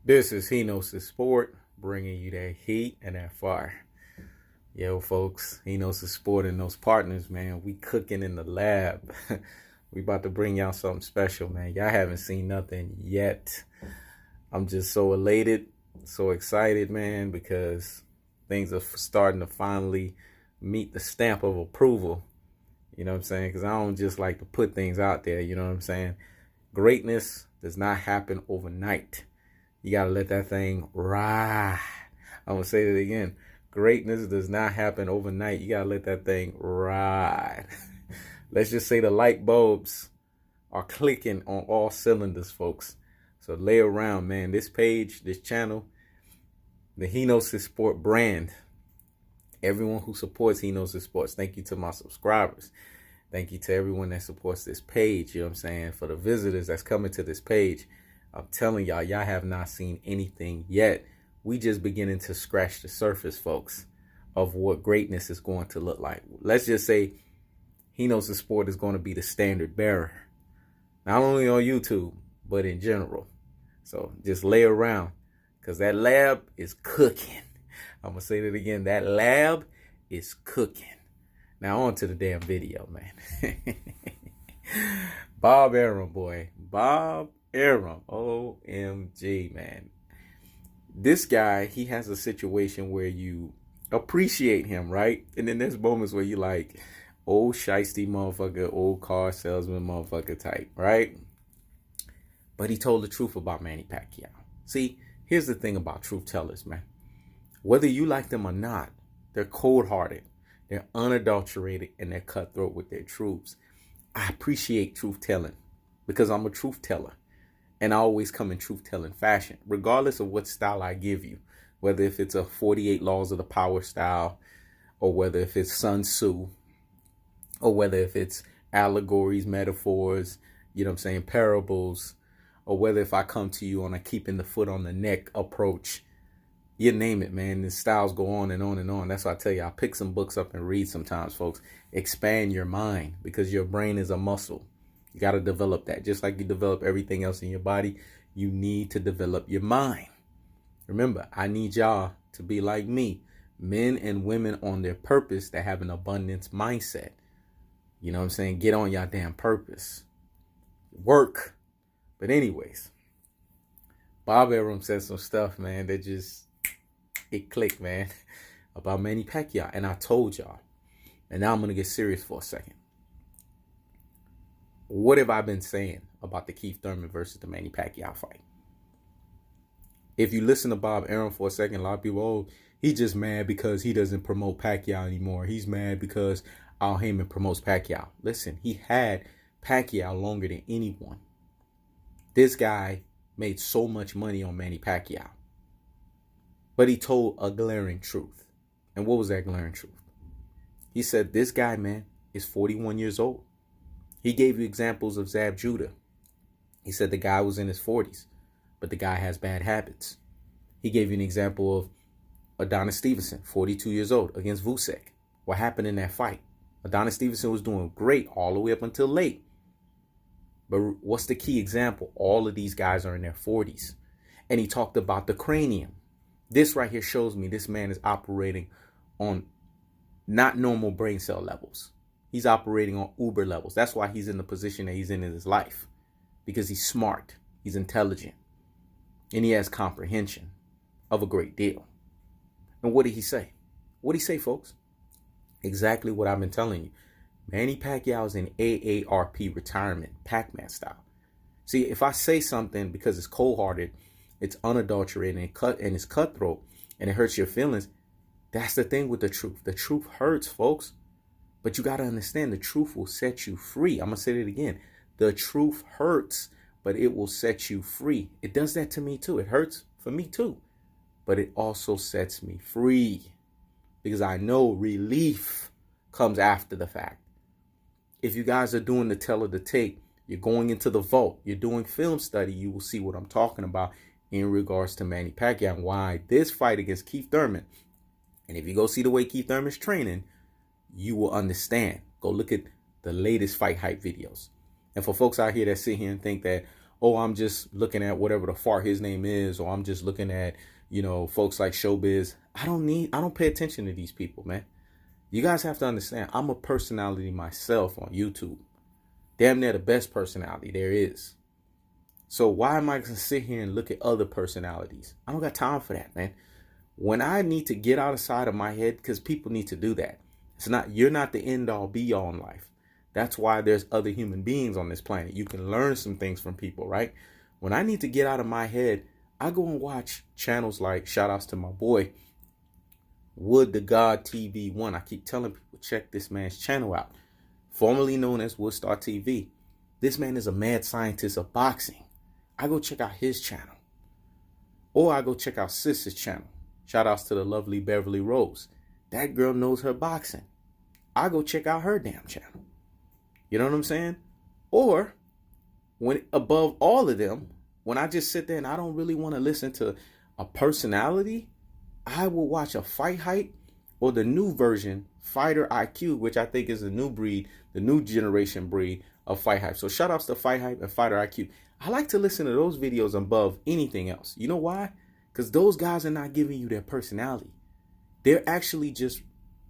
This is He Knows the Sport, bringing you that heat and that fire. Yo, folks, He Knows the Sport and those partners, man. We cooking in the lab. We about to bring y'all something special, man. Y'all haven't seen nothing yet. I'm just so elated, so excited, man, because things are starting to finally meet the stamp of approval. You know what I'm saying? Because I don't just like to put things out there. You know what I'm saying? Greatness does not happen overnight. You got to let that thing ride. I'm going to say that again. Greatness does not happen overnight. You got to let that thing ride. Let's just say the light bulbs are clicking on all cylinders, folks. So lay around, man. This page, this channel, the He Knows His Sport brand. Everyone who supports He Knows His Sports. Thank you to my subscribers. Thank you to everyone that supports this page. You know what I'm saying? For the visitors that's coming to this page, I'm telling y'all, y'all have not seen anything yet. We just beginning to scratch the surface, folks, of what greatness is going to look like. Let's just say He Knows the Sport is going to be the standard bearer, not only on YouTube, but in general. So just lay around, because that lab is cooking. I'm going to say that again. That lab is cooking. Now on to the damn video, man. Bob Arum, boy. Bob Arum. OMG, man. This guy, he has a situation where you appreciate him, right? And then there's moments where you like, old shiesty motherfucker, old car salesman motherfucker type, right? But he told the truth about Manny Pacquiao. See, here's the thing about truth tellers, man. Whether you like them or not, they're cold-hearted, they're unadulterated, and they're cutthroat with their truths. I appreciate truth telling because I'm a truth teller. And I always come in truth-telling fashion, regardless of what style I give you, whether if it's a 48 Laws of the Power style, or whether if it's Sun Tzu, or whether if it's allegories, metaphors, you know what I'm saying, parables, or whether if I come to you on a keeping the foot on the neck approach. You name it, man. The styles go on and on and on. That's why I tell you, I pick some books up and read sometimes, folks. Expand your mind, because your brain is a muscle. You got to develop that. Just like you develop everything else in your body, you need to develop your mind. Remember, I need y'all to be like me, men and women on their purpose that have an abundance mindset. You know what I'm saying? Get on y'all damn purpose. Work. But anyways, Bob Arum said some stuff, man, that just, it clicked, man, about Manny Pacquiao. And I told y'all, and now I'm going to get serious for a second. What have I been saying about the Keith Thurman versus the Manny Pacquiao fight? If you listen to Bob Arum for a second, a lot of people, oh, he's just mad because he doesn't promote Pacquiao anymore. He's mad because Al Heyman promotes Pacquiao. Listen, he had Pacquiao longer than anyone. This guy made so much money on Manny Pacquiao. But he told a glaring truth. And what was that glaring truth? He said, this guy, man, is 41 years old. He gave you examples of Zab Judah. He said the guy was in his 40s, but the guy has bad habits. He gave you an example of Adonis Stevenson, 42 years old, against Vucek. What happened in that fight? Adonis Stevenson was doing great all the way up until late. But what's the key example? All of these guys are in their 40s. And he talked about the cranium. This right here shows me this man is operating on not normal brain cell levels. He's operating on uber levels. That's why he's in the position that he's in his life. Because he's smart. He's intelligent. And he has comprehension of a great deal. And what did he say? What did he say, folks? Exactly what I've been telling you. Manny Pacquiao is in AARP Retirement PacMan style. See, if I say something because it's cold-hearted, it's unadulterated, and it's cutthroat, and it hurts your feelings, that's the thing with the truth. The truth hurts, folks. But you got to understand, the truth will set you free. I'm going to say it again. The truth hurts, but it will set you free. It does that to me too. It hurts for me too. But it also sets me free, because I know relief comes after the fact. If you guys are doing the tell of the tape, you're going into the vault, you're doing film study, you will see what I'm talking about in regards to Manny Pacquiao and why this fight against Keith Thurman. And if you go see the way Keith Thurman's training, you will understand. Go look at the latest fight hype videos. And for folks out here that sit here and think that, oh, I'm just looking at whatever the fart his name is, or I'm just looking at, folks like Showbiz. I don't pay attention to these people, man. You guys have to understand, I'm a personality myself on YouTube. Damn near the best personality there is. So why am I going to sit here and look at other personalities? I don't got time for that, man. When I need to get outside of my head, because people need to do that. You're not the end all be all in life. That's why there's other human beings on this planet. You can learn some things from people, right? When I need to get out of my head, I go and watch channels like, shout outs to my boy, Wood the God TV1. I keep telling people, check this man's channel out. Formerly known as Woodstar TV. This man is a mad scientist of boxing. I go check out his channel. Or I go check out Sis's channel. Shout outs to the lovely Beverly Rose. That girl knows her boxing. I go check out her damn channel. You know what I'm saying? Or, when above all of them, when I just sit there and I don't really want to listen to a personality, I will watch a Fight Hype or the new version, Fighter IQ, which I think is a new breed, the new generation breed of Fight Hype. So shout outs to Fight Hype and Fighter IQ. I like to listen to those videos above anything else. You know why? Because those guys are not giving you their personality. They're actually just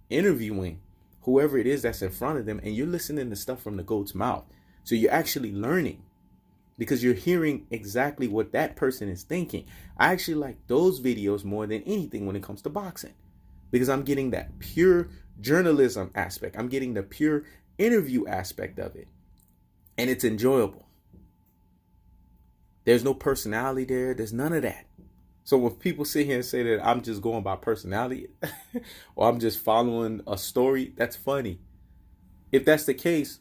interviewing whoever it is that's in front of them, and you're listening to stuff from the goat's mouth. So you're actually learning because you're hearing exactly what that person is thinking. I actually like those videos more than anything when it comes to boxing because I'm getting that pure journalism aspect. I'm getting the pure interview aspect of it, and it's enjoyable. There's no personality there. There's none of that. So when people sit here and say that I'm just going by personality or I'm just following a story, that's funny. If that's the case,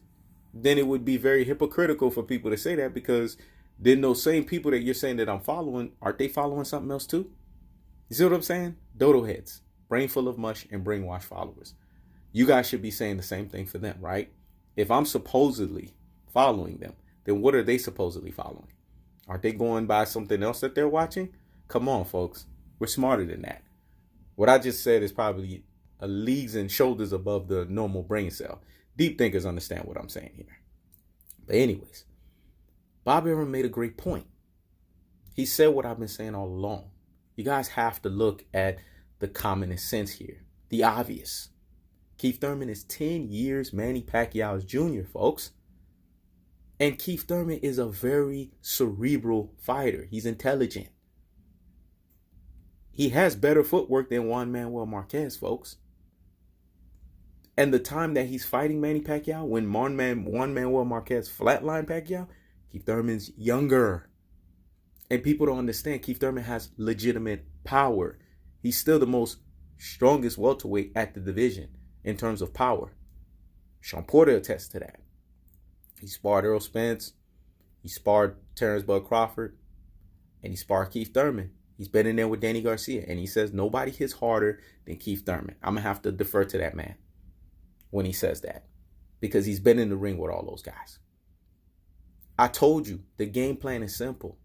then it would be very hypocritical for people to say that, because then those same people that you're saying that I'm following, aren't they following something else too? You see what I'm saying? Dodo heads, brain full of mush and brainwashed followers. You guys should be saying the same thing for them, right? If I'm supposedly following them, then what are they supposedly following? Aren't they going by something else that they're watching? Come on, folks. We're smarter than that. What I just said is probably a leagues and shoulders above the normal brain cell. Deep thinkers understand what I'm saying here. But anyways, Bob Arum made a great point. He said what I've been saying all along. You guys have to look at the common sense here. The obvious. Keith Thurman is 10 years Manny Pacquiao's junior, folks. And Keith Thurman is a very cerebral fighter. He's intelligent. He has better footwork than Juan Manuel Marquez, folks. And the time that he's fighting Manny Pacquiao, when Juan Manuel Marquez flatlined Pacquiao, Keith Thurman's younger. And people don't understand, Keith Thurman has legitimate power. He's still the most strongest welterweight at the division in terms of power. Sean Porter attests to that. He sparred Errol Spence. He sparred Terrence Bud Crawford. And he sparred Keith Thurman. He's been in there with Danny Garcia, and he says nobody hits harder than Keith Thurman. I'm going to have to defer to that man when he says that, because he's been in the ring with all those guys. I told you, the game plan is simple.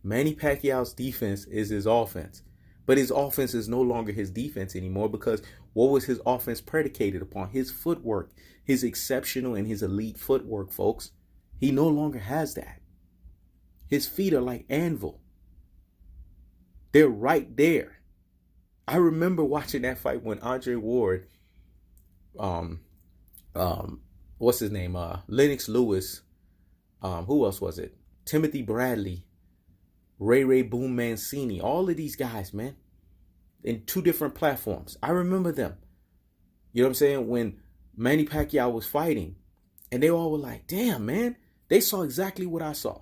Manny Pacquiao's defense is his offense, but his offense is no longer his defense anymore, because what was his offense predicated upon? His footwork, his exceptional and his elite footwork, folks. He no longer has that. His feet are like anvil. They're right there. I remember watching that fight when Andre Ward, what's his name? Lennox Lewis. Who else was it? Timothy Bradley, Ray Boom Mancini. All of these guys, man, in two different platforms. I remember them. You know what I'm saying? When Manny Pacquiao was fighting, and they all were like, damn, man, they saw exactly what I saw.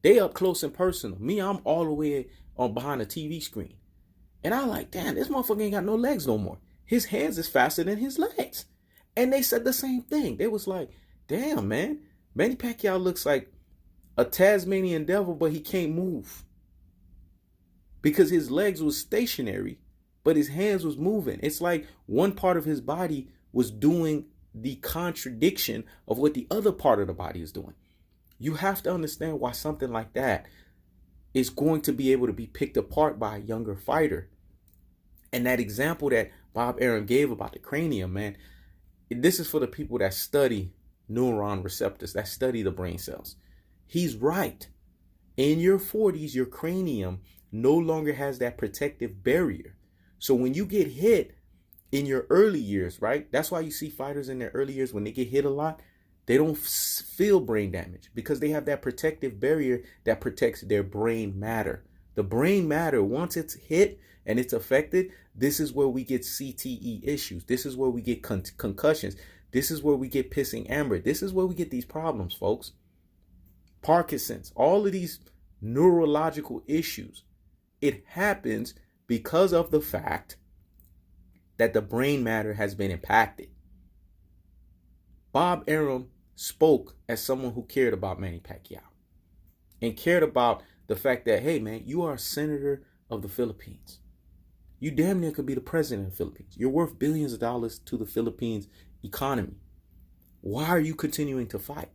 They up close and personal. Me, I'm all the way on behind a TV screen. And I'm like, damn, this motherfucker ain't got no legs no more. His hands is faster than his legs. And they said the same thing. They was like, damn, man, Manny Pacquiao looks like a Tasmanian devil, but he can't move. Because his legs was stationary, but his hands was moving. It's like one part of his body was doing the contradiction of what the other part of the body is doing. You have to understand why something like that is going to be able to be picked apart by a younger fighter. And that example that Bob Arum gave about the cranium, man, this is for the people that study neuron receptors, that study the brain cells. He's right. In your 40s, your cranium no longer has that protective barrier. So when you get hit in your early years, right? That's why you see fighters in their early years, when they get hit a lot, they don't feel brain damage because they have that protective barrier that protects their brain matter. The brain matter, once it's hit and it's affected, this is where we get CTE issues. This is where we get concussions. This is where we get pissing amber. This is where we get these problems, folks. Parkinson's, all of these neurological issues. It happens because of the fact that the brain matter has been impacted. Bob Arum spoke as someone who cared about Manny Pacquiao and cared about the fact that, hey, man, you are a senator of the Philippines. You damn near could be the president of the Philippines. You're worth billions of dollars to the Philippines economy. Why are you continuing to fight?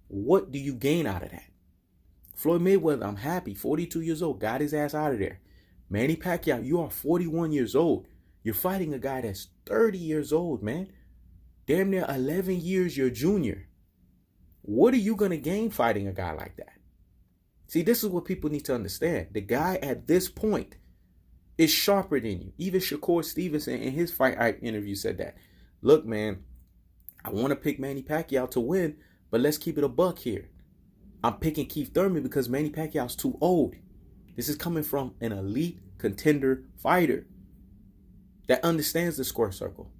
What do you gain out of that? Floyd Mayweather, I'm happy, 42 years old, got his ass out of there. Manny Pacquiao, you are 41 years old. You're fighting a guy that's 30 years old, man. Damn near 11 years your junior. What are you going to gain fighting a guy like that? See, this is what people need to understand. The guy at this point is sharper than you. Even Shakur Stevenson in his fight interview said that. Look, man, I want to pick Manny Pacquiao to win, but let's keep it a buck here. I'm picking Keith Thurman because Manny Pacquiao's too old. This is coming from an elite contender fighter that understands the square circle.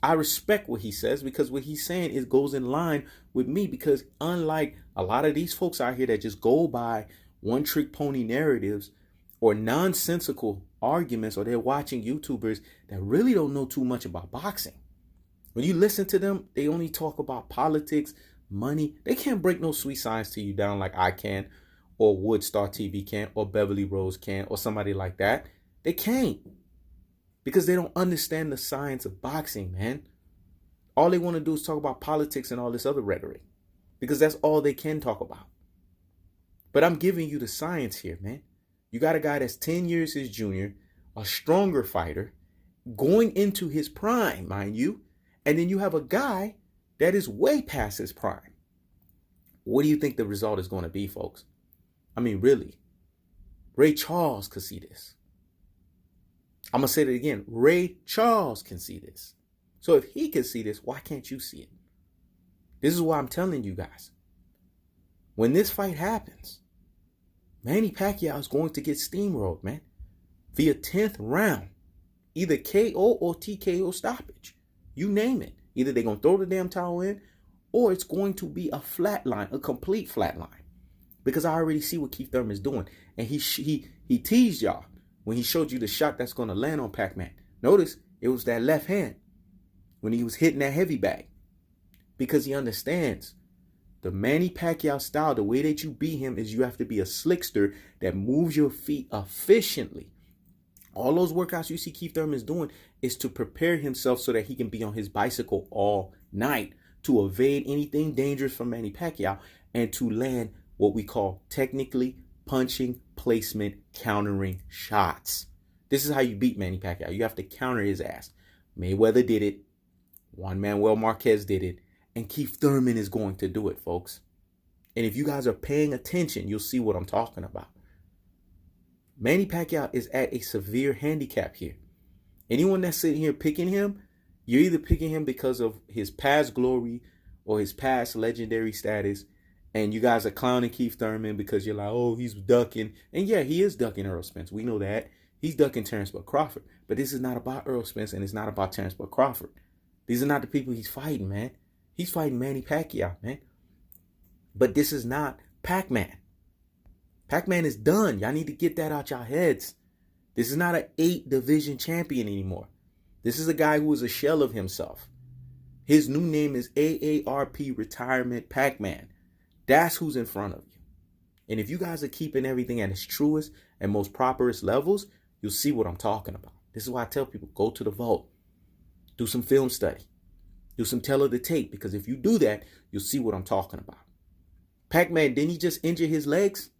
I respect what he says because what he's saying is goes in line with me, because unlike a lot of these folks out here that just go by one-trick pony narratives or nonsensical arguments, or they're watching YouTubers that really don't know too much about boxing. When you listen to them, they only talk about politics, money. They can't break no sweet science to you down like I can, or Woodstar TV can, or Beverly Rose can, or somebody like that. They can't. Because they don't understand the science of boxing, man. All they want to do is talk about politics and all this other rhetoric. Because that's all they can talk about. But I'm giving you the science here, man. You got a guy that's 10 years his junior, a stronger fighter, going into his prime, mind you. And then you have a guy that is way past his prime. What do you think the result is going to be, folks? I mean, really. Ray Charles could see this. I'm going to say it again. Ray Charles can see this. So if he can see this, why can't you see it? This is why I'm telling you guys. When this fight happens, Manny Pacquiao is going to get steamrolled, man. Via 10th round. Either KO or TKO stoppage. You name it. Either they're going to throw the damn towel in, or it's going to be a flat line, a complete flat line. Because I already see what Keith Thurman is doing. And he teased y'all when he showed you the shot that's going to land on Pac-Man. Notice it was that left hand when he was hitting that heavy bag. Because he understands the Manny Pacquiao style, the way that you beat him is you have to be a slickster that moves your feet efficiently. All those workouts you see Keith Thurman is doing is to prepare himself so that he can be on his bicycle all night to evade anything dangerous from Manny Pacquiao and to land what we call technically punching, placement, countering shots. This is how you beat Manny Pacquiao. You have to counter his ass. Mayweather did it. Juan Manuel Marquez did it. And Keith Thurman is going to do it, folks. And if you guys are paying attention, you'll see what I'm talking about. Manny Pacquiao is at a severe handicap here. Anyone that's sitting here picking him, you're either picking him because of his past glory or his past legendary status. And you guys are clowning Keith Thurman because you're like, oh, he's ducking. And yeah, he is ducking Errol Spence. We know that. He's ducking Terrence Bud Crawford. But this is not about Errol Spence and it's not about Terrence Bud Crawford. These are not the people he's fighting, man. He's fighting Manny Pacquiao, man. But this is not Pac-Man. Pac-Man is done. Y'all need to get that out y'all heads. This is not an 8-division champion anymore. This is a guy who is a shell of himself. His new name is AARP Retirement PacMan. That's who's in front of you. And if you guys are keeping everything at its truest and most properest levels, you'll see what I'm talking about. This is why I tell people, go to the vault. Do some film study. Do some tell of the tape. Because if you do that, you'll see what I'm talking about. Pac-Man, didn't he just injure his legs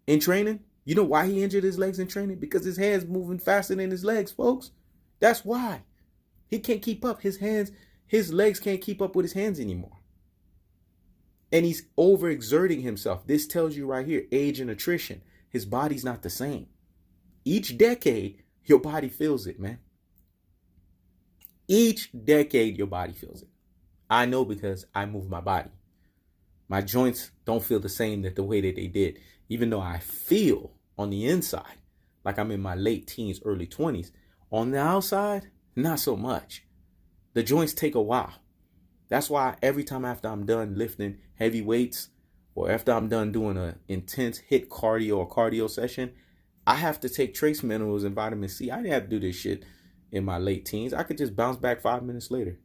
in training? You know why he injured his legs in training? Because his hands moving faster than his legs, folks. That's why. He can't keep up. His legs can't keep up with his hands anymore. And he's overexerting himself. This tells you right here, age and attrition. His body's not the same. Each decade, your body feels it, man. Each decade, your body feels it. I know because I move my body. My joints don't feel the same that the way that they did. Even though I feel on the inside like I'm in my late teens, early 20s. On the outside, not so much. The joints take a while. That's why every time after I'm done lifting heavy weights or after I'm done doing an intense hit cardio or cardio session, I have to take trace minerals and vitamin C. I didn't have to do this shit in my late teens. I could just bounce back 5 minutes later.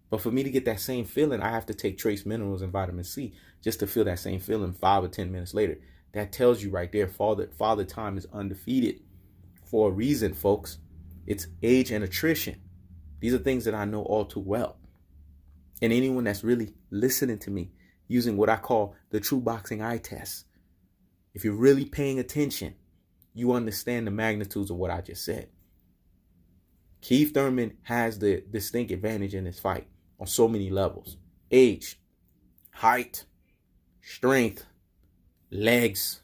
But for me to get that same feeling, I have to take trace minerals and vitamin C just to feel that same feeling 5 or 10 minutes later. That tells you right there, father time is undefeated for a reason, folks. It's age and attrition. These are things that I know all too well. And anyone that's really listening to me using what I call the true boxing eye test, if you're really paying attention, you understand the magnitudes of what I just said. Keith Thurman has the distinct advantage in this fight on so many levels. Age, height, strength, legs,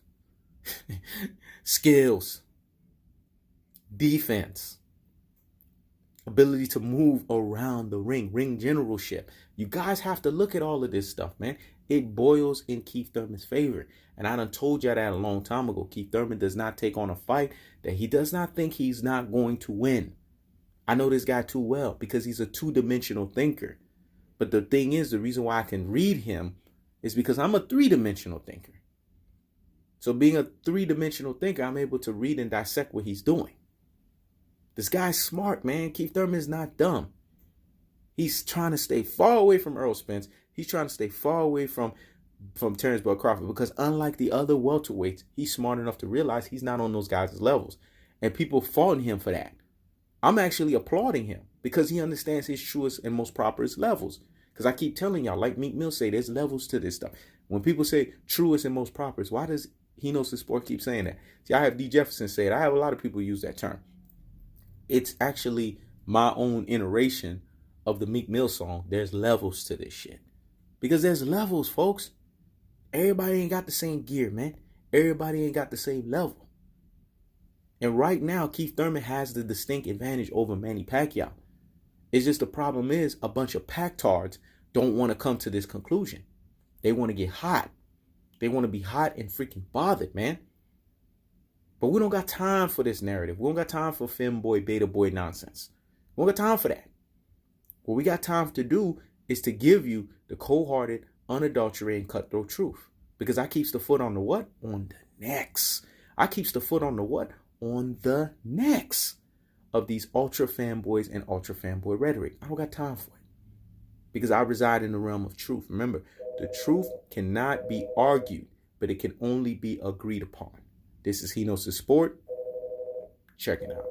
skills, defense, ability to move around the ring generalship. You guys have to look at all of this stuff, man. It boils in Keith Thurman's favor. And I done told you that a long time ago. Keith Thurman does not take on a fight that he does not think he's not going to win. I know this guy too well because he's a two-dimensional thinker. But the thing is, the reason why I can read him is because I'm a three-dimensional thinker. So being a three-dimensional thinker, I'm able to read and dissect what he's doing. This guy's smart, man. Keith Thurman is not dumb. He's trying to stay far away from Errol Spence. He's trying to stay far away from Terrence Bud Crawford because unlike the other welterweights, he's smart enough to realize he's not on those guys' levels. And people faulting him for that. I'm actually applauding him because he understands his truest and most properest levels. Because I keep telling y'all, like Meek Mill say, there's levels to this stuff. When people say truest and most properest, why does He Knows the Sport keep saying that? See, I have D. Jefferson say it. I have a lot of people use that term. It's actually my own iteration of the Meek Mill song. There's levels to this shit. Because there's levels, folks. Everybody ain't got the same gear, man. Everybody ain't got the same level. And right now, Keith Thurman has the distinct advantage over Manny Pacquiao. It's just the problem is a bunch of Pac-tards don't want to come to this conclusion. They want to get hot. They want to be hot and freaking bothered, man. But we don't got time for this narrative. We don't got time for femboy, beta boy nonsense. We don't got time for that. What we got time to do is to give you the cold-hearted, unadulterated, cutthroat truth. Because I keeps the foot on the what? On the necks. I keeps the foot on the what? On the necks of these ultra fanboys and ultra fanboy rhetoric. I don't got time for it. Because I reside in the realm of truth. Remember, the truth cannot be argued, but it can only be agreed upon. This is He Knows the Sport. Check it out.